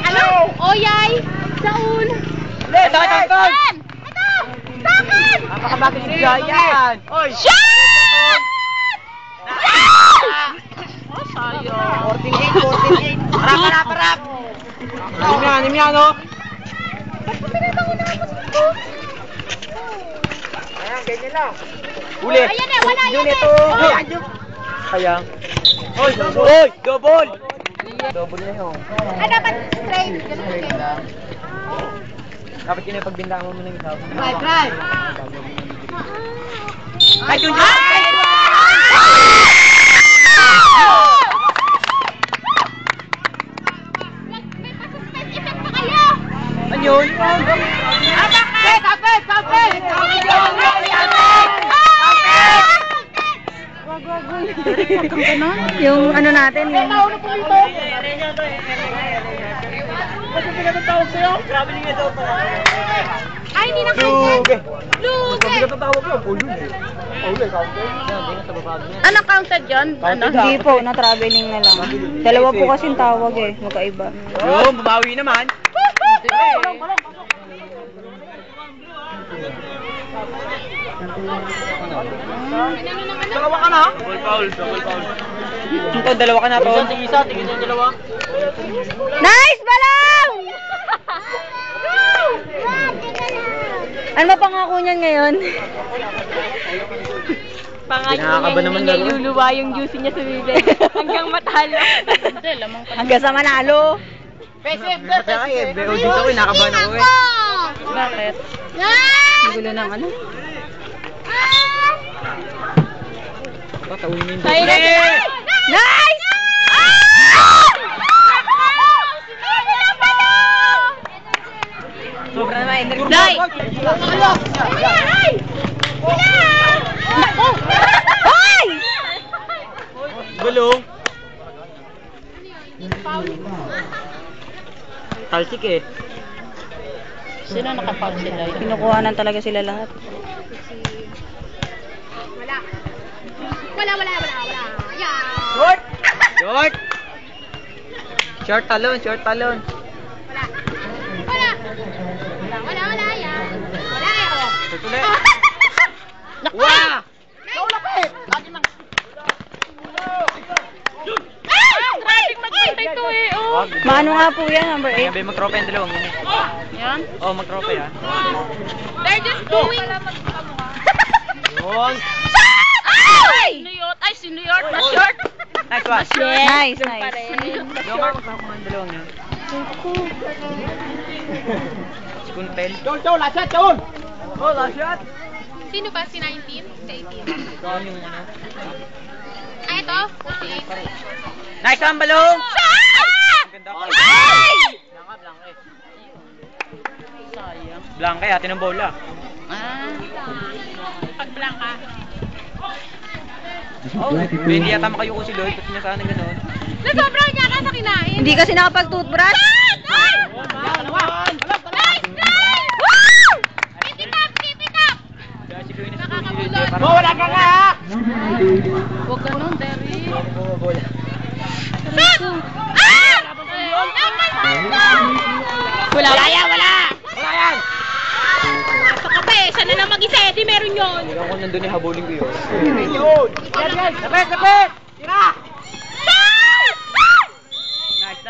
Ano? Oyay! Saul! Ito! Saan? Ito! Saan? Napakabagay si Jayan! Oy! Shot! Oh, sayang. 14-8! Harap! Anim yan, oh! Ba't mo pinabango na ako dito? Ayan, ganyan lang. Uli! Ayan eh, wala yan eh. Sayang. Oy! Double! Double na yun. Ah, dapat straight. Ganun straight. Dapat yun yung pagbindangan mo ng isa. Drive! Ay, yun! May pa-suspense effect pa kayo! Ano yun? Kapit! Yung ano natin, yung... Kasi pinatawag sa'yo? Grabe niya daw pala. Ay, hindi na kayo. Luge! Luge! Pinatawag ko, Paulo eh. Paulo eh, counter. Hindi na sa baba niya. Ano counted yun? Ano? Hindi po, na-traveling na lang. Dalawa po kasing tawag eh, magkaiba. Yung, bumawi naman. Dalawa ka na? Double foul. Ito, dalawa ka na to. Isa, tingin yung dalawa. Nice balong! Ano ba pangako niyan ngayon? Pinakakaba naman laro. Luluwa yung juice niya sa bibig. Hanggang matalo. Hanggang sa manalo. Kaya BO dito ako, nakabahan ako eh. Bakit? Ang gulo ng ano? Pataunin mo. Nice! Sobra na energy. Day! Naku! Hoy! Gulong. Talsik eh. Sino nakapout sila? Kinukuhanan talaga sila lahat. Wala. Yeah. Short! Short talon. Wala yan. Wala eh. Tutuloy. Wah! Traffic magpintay to eh. Oh. Maano nga po yan, number 8? Sabi mag-tropa yung dalawang yun eh. Yan? Oh, mag-tropa yan. They're just doing... Yun. Ay, sinuyot na short. Nice one. Nice. Yung nga magkakakuha yung dalawang yun. Si Kuntel. Last shot! Oh, last shot! Sino ba? Si 19? Si 18? Doon yung ano. Ay, ito? Si 8. Nice one, balong! Ganda ko. Ay! Blanca eh, atin ang bola. Pag blanca. Oh, hindi yata makayuko si Lloyd. Ba't niya sana gano'n? Nasobrang niya ka sa kinain. Hindi kasi nakapag-toothbrush? Ay! Nice! Woo! Keep it up! Kaya si Queen is Nakakabulot. wala ka nga! Huwag ganun, Derry. Bola. Shoot! Ah! Dapat Wala yan! Wala yan! Sa kape, siya na lang mag-isa, di meron yun. Hindi ako nandun yung habulin ko yun. Yun! Lapit! Tira! Shoot! Nice!